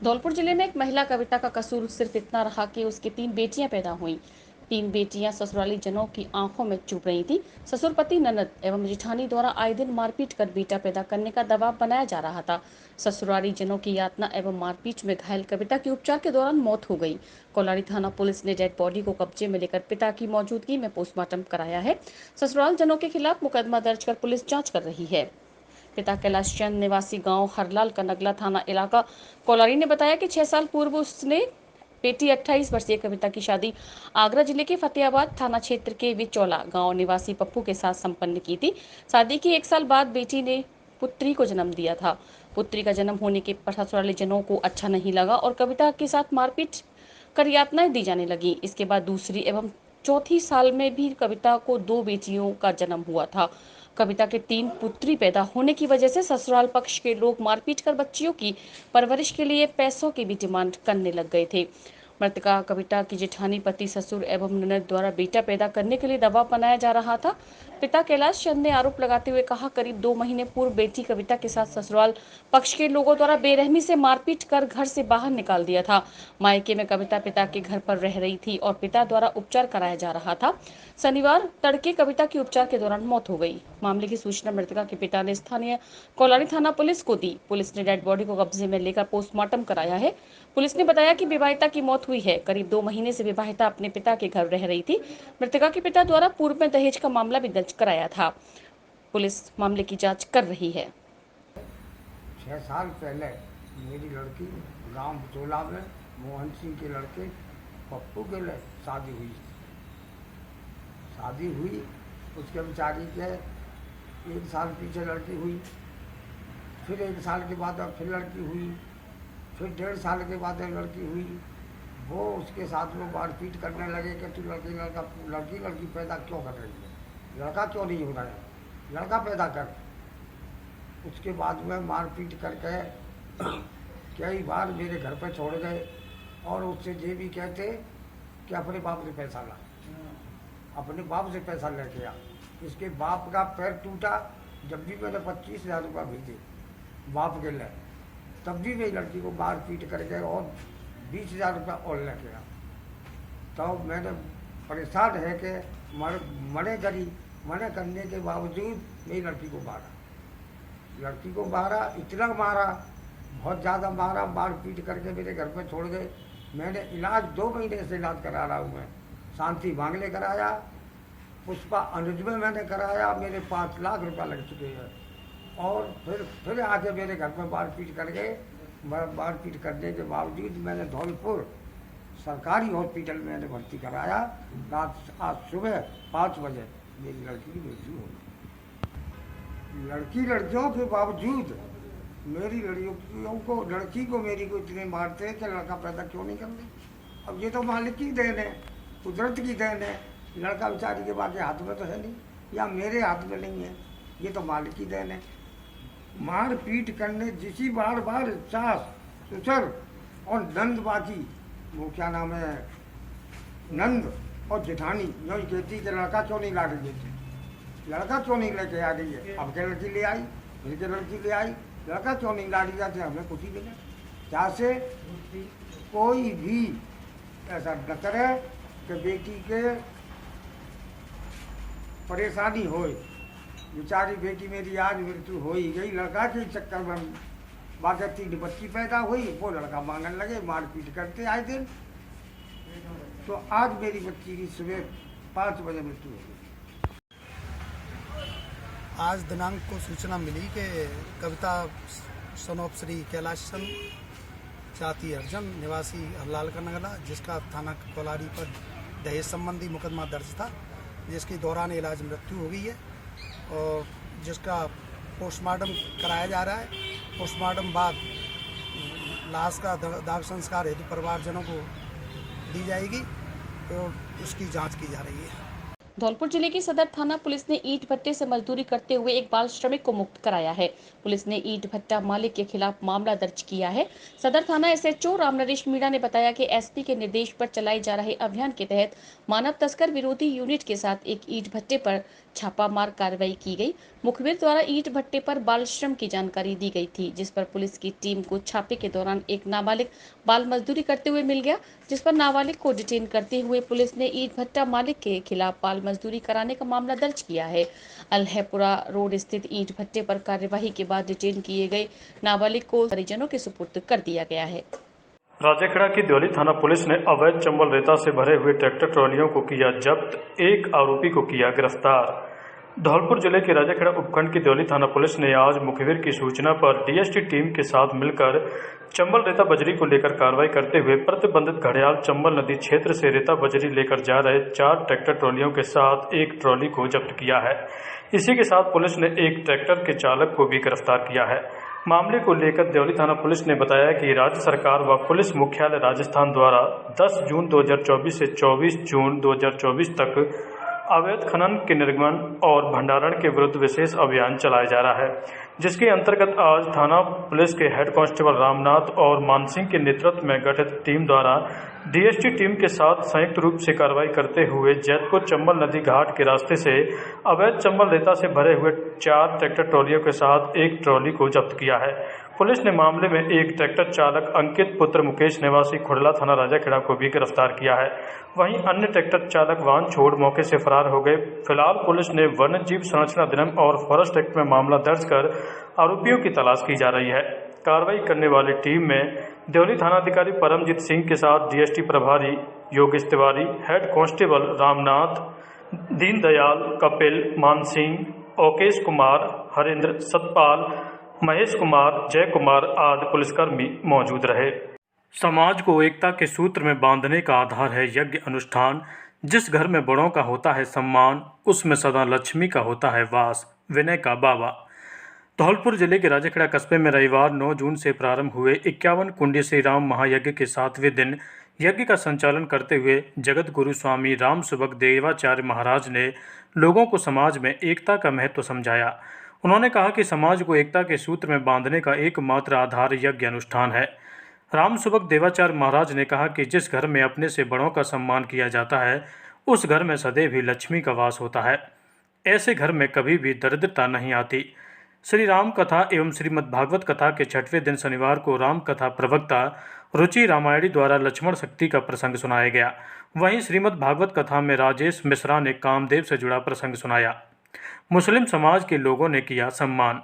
धौलपुर जिले में एक महिला कविता का कसूर सिर्फ इतना रहा कि उसकी 3 बेटियां पैदा हुईं। 3 बेटियां ससुराली जनों की आंखों में चुभ रही थी। ससुर पति ननद एवं जेठानी द्वारा आए दिन मारपीट कर बेटा पैदा करने का दबाव बनाया जा रहा था। ससुराली जनों की यातना एवं मारपीट में घायल कविता की उपचार के दौरान मौत हो गई। कोलारी थाना पुलिस ने डेड बॉडी को कब्जे में लेकर पिता की मौजूदगी में पोस्टमार्टम कराया है। ससुराल जनों के खिलाफ मुकदमा दर्ज कर पुलिस जाँच कर रही है। पिता कैलाश चंद निवासी गांव हरलाल का नगला थाना इलाका कोलारी ने बताया कि 6 साल पूर्व उसने बेटी 28 वर्षीय कविता की शादी आगरा जिले के फतेहाबाद थाना क्षेत्र के विचौला गांव निवासी पप्पू के साथ संपन्न की थी। शादी के 1 साल बाद बेटी ने पुत्री को जन्म दिया था। पुत्री का जन्म होने के पर ससुराली जनों को अच्छा नहीं लगा और कविता के साथ मारपीट कर यातनाएं दी जाने लगी। इसके बाद दूसरी एवं चौथी साल में भी कविता को 2 बेटियों का जन्म हुआ था। कविता के 3 पुत्री पैदा होने की वजह से ससुराल पक्ष के लोग मारपीट कर बच्चियों की परवरिश के लिए पैसों की भी डिमांड करने लग गए थे। मृतका कविता की जेठानी पति ससुर एवं ननद द्वारा बेटा पैदा करने के लिए दबाव बनाया जा रहा था। पिता कैलाश चंद ने आरोप लगाते हुए कहा, करीब 2 महीने पूर्व बेटी कविता के साथ ससुराल पक्ष के लोगों द्वारा बेरहमी से मारपीट कर घर से बाहर निकाल दिया था। मायके में कविता पिता के घर पर रह रही थी और पिता द्वारा उपचार कराया जा रहा था। शनिवार तड़के कविता की उपचार के दौरान मौत हो गई। मामले की सूचना मृतका के पिता ने स्थानीय कोलारी थाना पुलिस को दी। पुलिस ने डेड बॉडी को कब्जे में लेकर पोस्टमार्टम कराया है। पुलिस ने बताया कि विवाहिता की मौत हुई है। करीब 2 महीने से विवाहिता अपने पिता के घर रह रही थी। मृतका के पिता द्वारा पूर्व में दहेज का मामला भी दर्ज कराया था। पुलिस मामले की जांच कर रही है। 6 साल पहले मेरी लड़की गांव बिचौला में मोहन सिंह के लड़के पप्पू के शादी हुई। उसके बेचारी के 1 साल पीछे लड़की हुई, फिर 1 साल के बाद फिर लड़की हुई, फिर 1.5 साल के बाद लड़की हुई। वो उसके साथ में मारपीट करने लगे कि तू लड़की पैदा क्यों कर रही है, लड़का क्यों नहीं हो रहा है, लड़का पैदा कर। उसके बाद में मारपीट करके कई बार मेरे घर पर छोड़ गए और उससे ये भी कहते कि अपने बाप से पैसा ला, अपने बाप से पैसा लेके आ। इसके बाप का पैर टूटा जब भी मैंने 25,000 रुपये भेजे बाप के लिए, तब भी मेरी लड़की को मारपीट करके और 20,000 रुपये और लेके आ। तो मैंने परेशान है कि मने करने के बावजूद मेरी लड़की को मारा, इतना मारा, बहुत ज़्यादा मारा, मारपीट करके मेरे घर पे छोड़ गए। मैंने इलाज 2 महीने से इलाज करा रहा हूँ मैं। शांति बांगले कराया, पुष्पा अनुज में मैंने कराया, मेरे 5 लाख रुपया लग चुके हैं। और फिर आके मेरे घर पे मारपीट कर गए। मारपीट करने के बावजूद मैंने धौलपुर सरकारी हॉस्पिटल में मैंने भर्ती कराया। आज सुबह 5 बजे मेरी लड़की की मृत्यु हो गई। लड़कियों के बावजूद मेरी लड़की को मेरी को इतने मारते हैं कि लड़का पैदा क्यों नहीं करते। अब ये तो मालिक की देन है, कुदरत की देन है। लड़का बेचारी के बाकी हाथ में तो है नहीं, या मेरे हाथ में नहीं है, ये तो मालिक की देन है। मार पीट करने जिसी बार सास ससुर और नंद, बाकी वो क्या नाम है, नंद और जेठानी यही कहती कि लड़का क्यों नहीं ला रही है, लड़का क्यों नहीं लेके आ रही है। अब के लड़की ले आई, फिर के लड़की ले आई, लड़का क्यों नहीं ला रही है। हमें कुछ ही मिले। जैसे कोई भी ऐसा न करे कि बेटी के परेशानी हो। बेचारी बेटी मेरी आज मृत्यु हो ही गई लड़का के चक्कर में। बाकी 3 बच्ची पैदा हुई, वो लड़का मांगने लगे, मारपीट करते आए दिन। तो आज मेरी बच्ची की सुबह 5 बजे मृत्यु हो गई। आज दिनांक को सूचना मिली कि कविता सन ऑफ श्री कैलाश चंद जाति अर्जन निवासी हरलाल का नगला, जिसका थाना कोलारी पर दहेज संबंधी मुकदमा दर्ज था, जिसके दौरान इलाज मृत्यु हो गई है और जिसका पोस्टमार्टम कराया जा रहा है। पोस्टमार्टम बाद लाश का दाह संस्कार हेतु परिवारजनों को दी जाएगी और उसकी जांच की जा रही है। धौलपुर जिले की सदर थाना पुलिस ने ईंट भट्टे से मजदूरी करते हुए एक बाल श्रमिक को मुक्त कराया है। पुलिस ने ईंट भट्टा मालिक के खिलाफ मामला दर्ज किया है। सदर थाना एसएचओ रामनरेश मीणा ने बताया कि एसपी के निर्देश पर चलाए जा रहे अभियान के तहत मानव तस्कर विरोधी यूनिट के साथ एक ईंट भट्टे पर छापामार कार्रवाई की गई। मुखबिर द्वारा ईंट भट्टे पर बाल श्रम की जानकारी दी गई थी, जिस पर पुलिस की टीम को छापे के दौरान एक नाबालिग बाल मजदूरी करते हुए मिल गया, जिस पर नाबालिग को डिटेन करते हुए पुलिस ने ईंट भट्टा मालिक के खिलाफ बाल मजदूरी कराने का मामला दर्ज किया है। अलहपुरा रोड स्थित ईंट भट्टे पर कार्यवाही के बाद डिटेन किए गए नाबालिग को परिजनों के सुपुर्द कर दिया गया है। राजेखेड़ा की देवली थाना पुलिस ने अवैध चंबल रेता से भरे हुए ट्रैक्टर ट्रॉलियों को किया जब्त, एक आरोपी को किया गिरफ्तार। धौलपुर जिले के राजेखेड़ा उपखंड की देवली थाना पुलिस ने आज मुखबिर की सूचना पर डीएसटी टीम के साथ मिलकर चंबल रेता बजरी को लेकर कार्रवाई करते हुए प्रतिबंधित घड़ियाल चंबल नदी क्षेत्र से रेता बजरी लेकर जा रहे 4 ट्रैक्टर ट्रॉलियों के साथ एक ट्रॉली को जब्त किया है। इसी के साथ पुलिस ने एक ट्रैक्टर के चालक को भी गिरफ्तार किया है। मामले को लेकर देवली थाना पुलिस ने बताया कि राज्य सरकार व पुलिस मुख्यालय राजस्थान द्वारा 10 जून 2024 से 24 जून 2024 तक अवैध खनन के निर्गमन और भंडारण के विरुद्ध विशेष अभियान चलाया जा रहा है, जिसके अंतर्गत आज थाना पुलिस के हेड कांस्टेबल रामनाथ और मानसिंह के नेतृत्व में गठित टीम द्वारा डीएसटी टीम के साथ संयुक्त रूप से कार्रवाई करते हुए जैतपुर चंबल नदी घाट के रास्ते से अवैध चंबल रेता से भरे हुए 4 ट्रैक्टर ट्रॉलियों के साथ एक ट्रॉली को जब्त किया है। पुलिस ने मामले में एक ट्रैक्टर चालक अंकित पुत्र मुकेश निवासी खुड़ला थाना राजाखेड़ा को भी गिरफ्तार किया है। वहीं अन्य ट्रैक्टर चालक वाहन छोड़ मौके से फरार हो गए। फिलहाल पुलिस ने वन्य जीव संरक्षण अधिनियम और फॉरेस्ट एक्ट में मामला दर्ज कर आरोपियों की तलाश की जा रही है। कार्रवाई करने वाली टीम में देवली थानाधिकारी परमजीत सिंह के साथ डीएसटी प्रभारी योगेश तिवारी, हेड कांस्टेबल रामनाथ, दीनदयाल, कपिल, मानसिंह, ओकेश कुमार, हरेंद्र, सतपाल, महेश कुमार, जय कुमार आदि पुलिसकर्मी मौजूद रहे। समाज को एकता के सूत्र में बांधने का आधार है यज्ञ अनुष्ठान। जिस घर में बड़ों का होता है सम्मान, उसमें सदा लक्ष्मी का होता है वास। विनय का बाबा। धौलपुर जिले के राजाखेड़ा कस्बे में रविवार 9 जून से प्रारंभ हुए 51 कुंडी श्री राम महायज्ञ के 7वें दिन यज्ञ का संचालन करते हुए जगत गुरु स्वामी राम सुभग देवाचार्य महाराज ने लोगों को समाज में एकता का महत्व समझाया। उन्होंने कहा कि समाज को एकता के सूत्र में बांधने का एकमात्र आधार यज्ञ अनुष्ठान है। राम सुभग देवाचार्य महाराज ने कहा कि जिस घर में अपने से बड़ों का सम्मान किया जाता है, उस घर में सदैव ही लक्ष्मी का वास होता है। ऐसे घर में कभी भी दरिद्रता नहीं आती। श्री राम कथा एवं श्रीमद् भागवत कथा के 6वें दिन शनिवार को राम कथा प्रवक्ता रुचि रामायणी द्वारा लक्ष्मण शक्ति का प्रसंग सुनाया गया। वहीं श्रीमद् भागवत कथा में राजेश मिश्रा ने कामदेव से जुड़ा प्रसंग सुनाया। मुस्लिम समाज के लोगों ने किया सम्मान।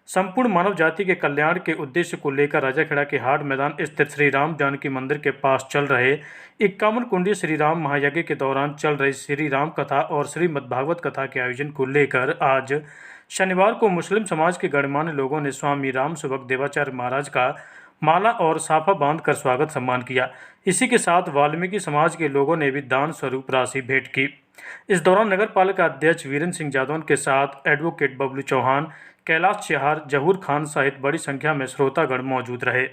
संपूर्ण मानव जाति के कल्याण के उद्देश्य को लेकर राजाखेड़ा के हाट मैदान स्थित श्री राम जानकी मंदिर के पास चल रहे 51 कुंडी श्री राम महायज्ञ के दौरान चल रही श्री राम कथा और श्रीमद् भागवत कथा के आयोजन को लेकर आज शनिवार को मुस्लिम समाज के गणमान्य लोगों ने स्वामी राम सुभग देवाचार्य महाराज का माला और साफा बांधकर स्वागत सम्मान किया। इसी के साथ वाल्मीकि समाज के लोगों ने भी दान स्वरूप राशि भेंट की। इस दौरान नगर पालिका अध्यक्ष वीरेंद्र सिंह जादौन के साथ एडवोकेट बबलू चौहान, कैलाश चहार, जहूर खान सहित बड़ी संख्या में श्रोतागण मौजूद रहे।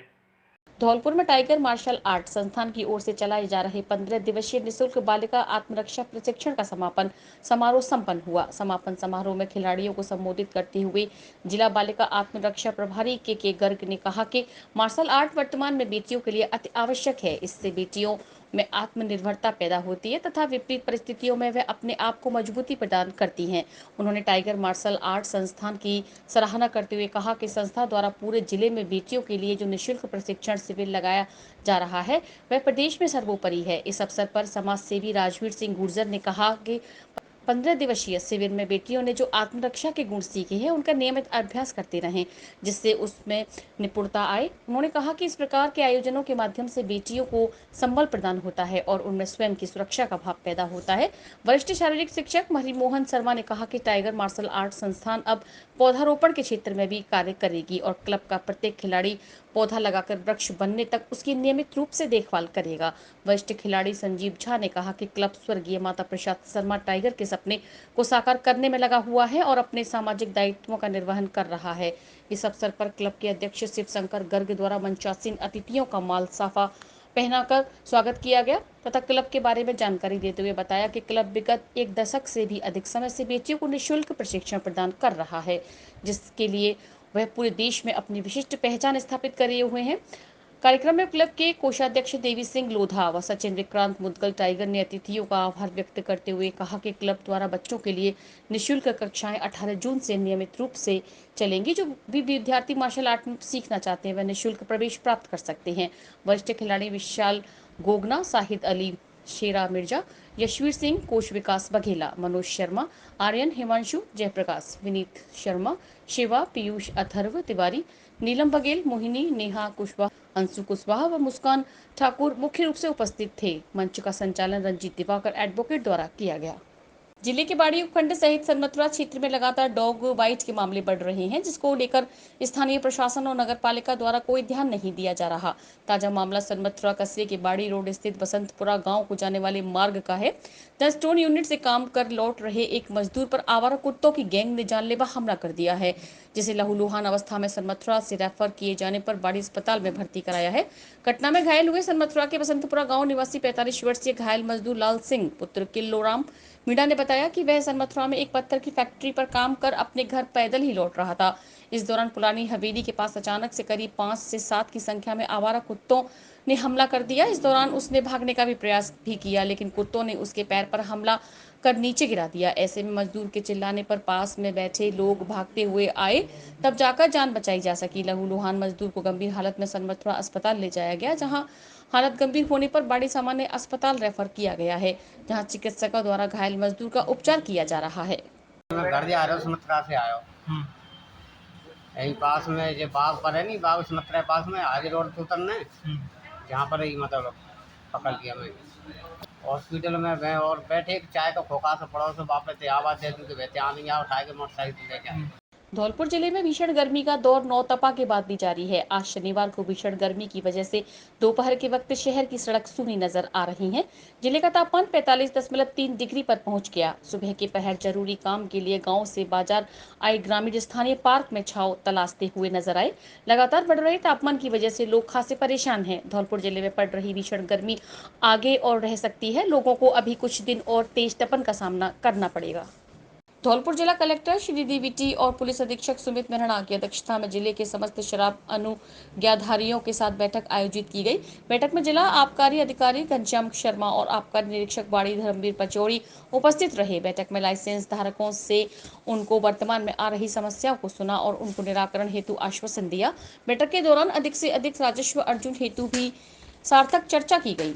धौलपुर में टाइगर मार्शल आर्ट संस्थान की ओर से चलाए जा रहे 15 दिवसीय निःशुल्क बालिका आत्मरक्षा प्रशिक्षण का समापन समारोह संपन्न हुआ। समापन समारोह में खिलाड़ियों को संबोधित करते हुए जिला बालिका आत्मरक्षा प्रभारी के गर्ग ने कहा कि मार्शल आर्ट वर्तमान में बेटियों के लिए अति आवश्यक है। इससे बेटियों में आत्मनिर्भरता पैदा होती है तथा विपरीत परिस्थितियों में वे अपने आप को मजबूती प्रदान करती हैं। उन्होंने टाइगर मार्शल आर्ट संस्थान की सराहना करते हुए कहा कि संस्था द्वारा पूरे जिले में बेटियों के लिए जो निःशुल्क प्रशिक्षण शिविर लगाया जा रहा है वह प्रदेश में सर्वोपरि है। इस अवसर पर समाज सेवी राजवीर सिंह गुर्जर ने कहा कि 15 दिवसीय शिविर में बेटियों ने जो आत्मरक्षा के गुण सीखे हैं उनका नियमित अभ्यास करते रहें, जिससे उसमें निपुणता आए। उन्होंने कहा कि इस प्रकार के आयोजनों के माध्यम से बेटियों को संबल प्रदान होता है और उनमें स्वयं की सुरक्षा का भाव पैदा होता है। वरिष्ठ शारीरिक शिक्षक हरिमोहन शर्मा ने कहा कि टाइगर मार्शल आर्ट संस्थान अब पौधारोपण के क्षेत्र में भी कार्य करेगी और क्लब का प्रत्येक खिलाड़ी पौधा लगाकर वृक्ष बनने तक उसकी नियमित रूप से देखभाल करेगा। वरिष्ठ खिलाड़ी संजीव झा ने कहा कि क्लब स्वर्गीय माता प्रसाद शर्मा टाइगर के सपने को साकार करने में लगा हुआ है और अपने सामाजिक दायित्वों का निर्वहन कर रहा है। इस अवसर पर क्लब के अध्यक्ष शिव शंकर गर्ग द्वारा मंचासीन अतिथियों का माल साफा पहनाकर स्वागत किया गया तथा क्लब के बारे में जानकारी देते हुए बताया कि क्लब विगत 1 दशक से भी अधिक समय से बेटियों को निःशुल्क प्रशिक्षण प्रदान कर रहा है, जिसके लिए वह पूरे देश में अपनी विशिष्ट पहचान स्थापित करे हुए हैं। कार्यक्रम में क्लब के कोषाध्यक्ष देवी सिंह लोधा व सचिन विक्रांत मुदगल टाइगर ने अतिथियों का आभार व्यक्त करते हुए कहा कि क्लब द्वारा बच्चों के लिए निःशुल्क कक्षाएं 18 जून से नियमित रूप से चलेंगी। जो भी विद्यार्थी मार्शल आर्ट सीखना चाहते हैं वह निःशुल्क प्रवेश प्राप्त कर सकते हैं। वरिष्ठ खिलाड़ी विशाल गोगना, साहिद अली, शेरा मिर्जा, यशवीर सिंह, कोच विकास बघेला, मनोज शर्मा, आर्यन, हिमांशु, जयप्रकाश, विनीत शर्मा, शिवा, पीयूष, अथर्व तिवारी, नीलम बघेल, मोहिनी, नेहा कुशवाहा, अंशु कुशवाहा व मुस्कान ठाकुर मुख्य रूप से उपस्थित थे। मंच का संचालन रंजीत दिवाकर एडवोकेट द्वारा किया गया। जिले के बाड़ी उपखंड सहित सनमथुरा क्षेत्र में लगातार डॉग बाइट के मामले बढ़ रहे हैं, जिसको लेकर स्थानीय प्रशासन और नगरपालिका द्वारा कोई ध्यान नहीं दिया जा रहा। ताजा मामला सनमथुरा कस्बे के बाड़ी रोड स्थित बसंतपुरा गांव को जाने वाले मार्ग का है। द स्टोन यूनिट से काम कर लौट रहे एक मजदूर पर आवारा कुत्तों की गैंग ने जानलेवा हमला कर दिया है, जिसे लहूलुहान अवस्था में सनमथुरा से रेफर किए जाने पर बाड़ी अस्पताल में भर्ती कराया है। घटना में घायल हुए सनमथुरा के बसंतपुरा गाँव निवासी 45 वर्षीय घायल मजदूर लाल सिंह पुत्र किल्लोराम मीणा ने बताया कि वह सनमथुरा में एक पत्थर की फैक्ट्री पर काम कर अपने घर पैदल ही लौट रहा था। इस दौरान पुरानी हवेली के पास अचानक से करीब 5 से 7 की संख्या में आवारा कुत्तों ने हमला कर दिया। इस दौरान उसने भागने का भी प्रयास भी किया, लेकिन कुत्तों ने उसके पैर पर हमला कर नीचे गिरा दिया। ऐसे में मजदूर के चिल्लाने पर पास में बैठे लोग भागते हुए आए, तब जाकर जान बचाई जा सकी। लहूलुहान मजदूर को गंभीर हालत में सनमथुरा अस्पताल ले जाया गया, जहां हालत गंभीर होने पर बाड़ी सामान्य अस्पताल रेफर किया गया है, जहां चिकित्सकों द्वारा घायल मजदूर का उपचार किया जा रहा है। मैं घर जा रहा हूँ, सुमत्रा से आया हूँ। यही पास में जो बाग पर है नहीं, बाग सुमत्रा पास में आगे रोड से उतरना है, जहाँ पर ही मतलब पकड़ लिया मैं। हॉस्पिटल में मैं और बैठे चाय का खोखा से पड़ोस से वापस आवाज़ दे दूँ कि बेटे आ नहीं, आ उठा के मोटरसाइकिल लेके आए। धौलपुर जिले में भीषण गर्मी का दौर नौतपा के बाद भी जारी है। आज शनिवार को भीषण गर्मी की वजह से दोपहर के वक्त शहर की सड़क सूनी नजर आ रही हैं। जिले का तापमान 45.3 डिग्री पर पहुंच गया। सुबह के पहर जरूरी काम के लिए गांव से बाजार आए ग्रामीण स्थानीय पार्क में छांव तलाशते हुए नजर आए। लगातार बढ़ रहे तापमान की वजह से लोग खासे परेशान हैं। धौलपुर जिले में पड़ रही भीषण गर्मी आगे और रह सकती है। लोगों को अभी कुछ दिन और तेज तपन का सामना करना पड़ेगा। धौलपुर जिला कलेक्टर श्री डीवीटी और पुलिस अधीक्षक सुमित मेहरा की अध्यक्षता में जिले के समस्त शराब अनुज्ञाधारियों के साथ बैठक आयोजित की गई। बैठक में जिला आबकारी अधिकारी घनश्याम शर्मा और आबकारी निरीक्षक बाड़ी धर्मवीर पचौड़ी उपस्थित रहे। बैठक में लाइसेंस धारकों से उनको वर्तमान में आ रही समस्याओं को सुना और उनको निराकरण हेतु आश्वासन दिया। बैठक के दौरान अधिक से अधिक राजस्व अर्जन हेतु भी सार्थक चर्चा की गई।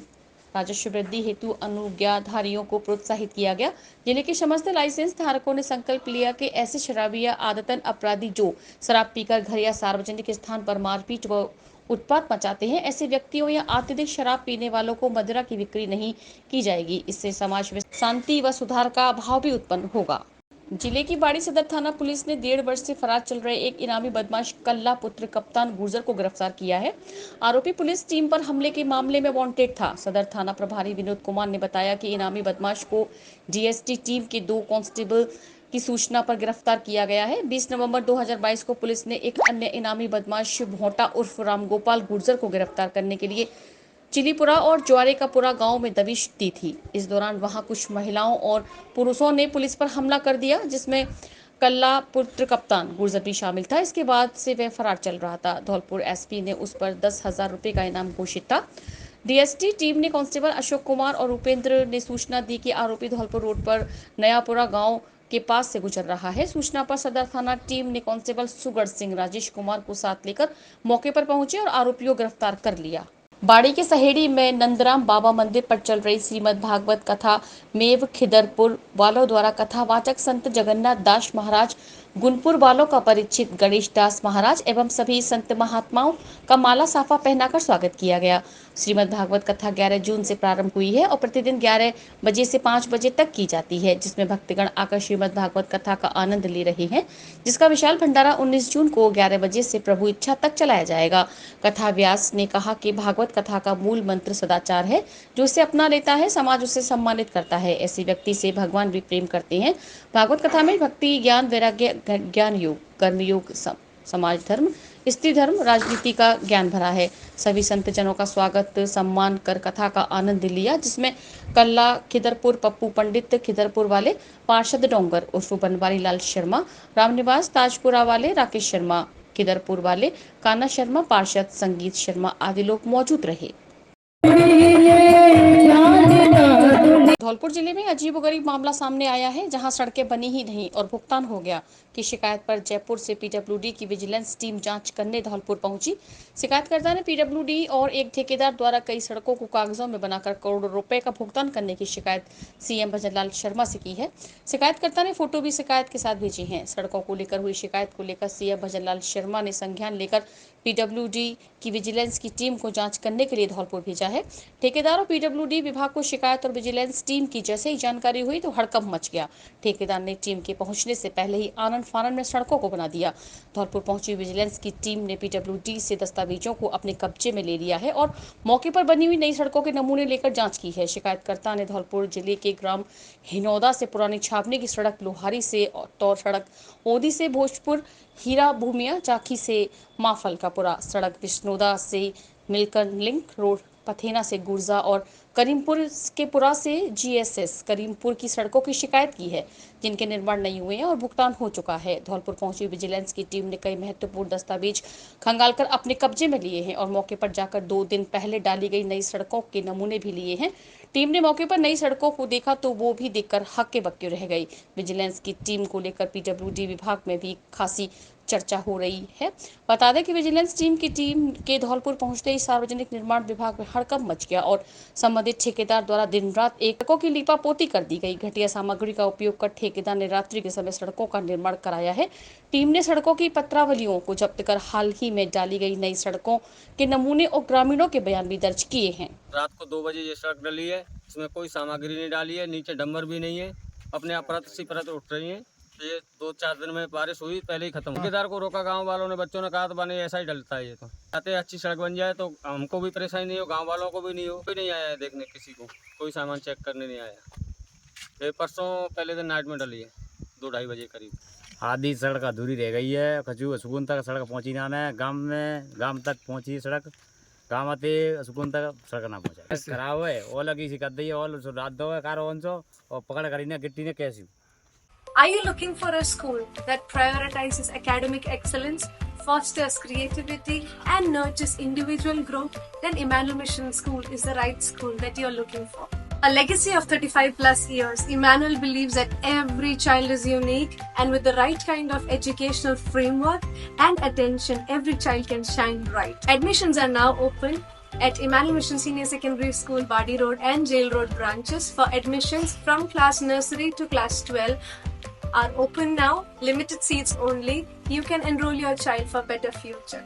राजस्व वृद्धि हेतु अनुज्ञाधारियों को प्रोत्साहित किया गया। जिले के समस्त लाइसेंस धारकों ने संकल्प लिया कि ऐसे शराबी या आदतन अपराधी जो शराब पीकर घर या सार्वजनिक स्थान पर मारपीट व उत्पात मचाते हैं, ऐसे व्यक्तियों या अत्यधिक शराब पीने वालों को मदिरा की बिक्री नहीं की जाएगी। इससे समाज में शांति व सुधार का भाव भी उत्पन्न होगा। जिले की बाड़ी सदर थाना पुलिस ने 1.5 वर्ष से फरार चल रहे एक इनामी बदमाश कल्ला पुत्र कप्तान गुर्जर को गिरफ्तार किया है। आरोपी पुलिस टीम पर हमले के मामले में वांटेड था। सदर थाना प्रभारी विनोद कुमार ने बताया कि इनामी बदमाश को डीएसटी टीम के 2 कांस्टेबल की सूचना पर गिरफ्तार किया गया है। 20 नवंबर 2022 को पुलिस ने एक अन्य इनामी बदमाश भोंटा उर्फ रामगोपाल गुर्जर को गिरफ्तार करने के लिए चिलीपुरा और ज्वारेकापुरा गांव में दबिश दी थी। इस दौरान वहां कुछ महिलाओं और पुरुषों ने पुलिस पर हमला कर दिया, जिसमें कल्ला पुत्र कप्तान गुर्जर भी शामिल था। इसके बाद से वह फरार चल रहा था। धौलपुर एसपी ने उस पर 10,000 रुपए का इनाम घोषित था। डीएसटी टीम ने कांस्टेबल अशोक कुमार और उपेंद्र ने सूचना दी कि आरोपी धौलपुर रोड पर नयापुरा गाँव के पास से गुजर रहा है। सूचना पर सदर थाना टीम ने कांस्टेबल सुगढ़ सिंह राजेश कुमार को साथ लेकर मौके पर पहुंचे और आरोपियों गिरफ्तार कर लिया। बाड़ी के सहेड़ी में नंदराम बाबा मंदिर पर चल रही श्रीमद् भागवत कथा मेव खिदरपुर वालों द्वारा कथावाचक संत जगन्नाथ दास महाराज, गुनपुर वालों का परिचित गणेश दास महाराज एवं सभी संत महात्माओं का माला साफा पहनाकर स्वागत किया गया। श्रीमद् भागवत कथा 11 जून से प्रारंभ हुई है और प्रतिदिन 11 बजे से 5 बजे तक की जाती है, जिसमें भक्तगण आकर श्रीमद् भागवत कथा का आनंद ले रहे हैं, जिसका विशाल भंडारा 19 जून को 11 बजे से प्रभु इच्छा तक चलाया जाएगा। कथा व्यास ने कहा कि भागवत कथा का मूल मंत्र सदाचार है। जो इसे अपना लेता है, समाज उसे सम्मानित करता है। ऐसे व्यक्ति से भगवान भी प्रेम करते हैं। भागवत कथा में भक्ति, ज्ञान, वैराग्य, ज्ञान योग, कर्म योग, समाज धर्म, स्त्री धर्म, राजनीति का ज्ञान भरा है। सभी संत जनों का स्वागत सम्मान कर कथा का आनंद लिया, जिसमें कल्ला खिदरपुर पप्पू पंडित खिदरपुर वाले, पार्षद डोंगर उर्फ बनवारी लाल शर्मा, रामनिवास ताजपुरा वाले राकेश शर्मा, किदरपुर वाले कान्हा शर्मा, पार्षद संगीत शर्मा आदि लोग मौजूद रहे। धौलपुर जिले में अजीबोगरीब मामला सामने आया है, जहां सड़कें बनी ही नहीं और भुगतान हो गया की शिकायत पर जयपुर से पीडब्ल्यूडी की विजिलेंस टीम जांच करने धौलपुर पहुंची। शिकायतकर्ता ने पीडब्ल्यूडी और एक ठेकेदार द्वारा कई सड़कों को कागजों में बनाकर करोड़ों रुपए का भुगतान करने की शिकायत सीएम भजनलाल शर्मा से की है। शिकायतकर्ता ने फोटो भी शिकायत के साथ भेजी है। सड़कों को लेकर हुई शिकायत को लेकर सीएम भजनलाल शर्मा ने संज्ञान लेकर पीडब्ल्यूडी की विजिलेंस की टीम को जांच करने के लिए धौलपुर भेजा है। ठेकेदार और पीडब्ल्यूडी विभाग को शिकायत और विजिलेंस टीम की जैसे ही जानकारी हुई तो हड़कंप मच गया। ठेकेदार ने टीम के पहुंचने से पहले ही आनन फानन में सड़कों को बना दिया। धौलपुर पहुंची विजिलेंस की टीम ने पीडब्ल्यूडी से दस्तावेजों को अपने कब्जे में ले लिया है और मौके पर बनी हुई नई सड़कों के नमूने लेकर जांच की है। शिकायतकर्ता ने धौलपुर जिले के ग्राम हिनौदा से पुरानी छावनी की सड़क, लोहारी से तौर सड़क, ओदी से भोजपुर, हीरा भूमिया, चाखी से माफल का पुरा सड़क, विष्णोदा से मिलकर लिंक रोड, पथेना से गुर्जा और करीमपुर के पुरा से जीएसएस करीमपुर की सड़कों की शिकायत की है, जिनके निर्माण नहीं हुए हैं और भुगतान हो चुका है। धौलपुर पहुंची विजिलेंस की टीम ने कई महत्वपूर्ण दस्तावेज खंगालकर अपने कब्जे में लिए हैं और मौके पर जाकर 2 दिन पहले डाली गई नई सड़कों के नमूने भी लिए हैं। टीम ने मौके पर नई सड़कों को देखा तो वो भी देखकर हक्के बक्के रह गई। विजिलेंस की टीम को लेकर पीडब्ल्यूडी विभाग में भी खासी चर्चा हो रही है। बता दें कि विजिलेंस टीम के धौलपुर पहुंचते ही सार्वजनिक निर्माण विभाग में हड़कंप मच गया और संबंधित ठेकेदार द्वारा दिन रात सड़कों की लीपापोती कर दी गई। घटिया सामग्री का उपयोग कर ठेकेदार ने रात्रि के समय सड़कों का निर्माण कराया है। टीम ने सड़कों की पत्रावलियों को जब्त कर हाल ही में डाली गई नई सड़कों के नमूने और ग्रामीणों के बयान भी दर्ज किए हैं। रात को 2 बजे ये सड़क डली है, इसमें कोई सामग्री नहीं डाली है, नीचे डंबर भी नहीं है, अपने आप परत सी परत उठ रही है। ये 2-4 दिन में बारिश हुई, पहले ही खत्म। ठेकेदार को रोका, गांव वालों ने, बच्चों ने कहा तो बने ऐसा ही डलता है। ये तो चाहते अच्छी सड़क बन जाए तो हमको भी परेशानी नहीं हो, गांव वालों को भी नहीं हो। कोई नहीं आया है देखने, किसी को कोई सामान चेक करने नहीं आया। ये परसों पहले दिन नाइट में डली है, 2-2:30 बजे करीब। आधी सड़क अधूरी रह गई है, खजू सुकून तक सड़क पहुंची ना है। गांव तक पहुंची सड़क, गाँव आते सुकून तक सड़क ना पहुंचा। खराब है और लगी सी कर दी और रात दो है कार और पकड़ करी ना गिट्टी ने कैसी। Are you looking for a school that prioritizes academic excellence, fosters creativity, and nurtures individual growth? Then Emmanuel Mission School is the right school that you're looking for. A legacy of 35 plus years, Emmanuel believes that every child is unique, and with the right kind of educational framework and attention, every child can shine bright. Admissions are now open at Emmanuel Mission Senior Secondary School, Badi Road and Jail Road branches. For admissions from class nursery to class 12 are open now. Limited seats only. You can enroll your child for better future.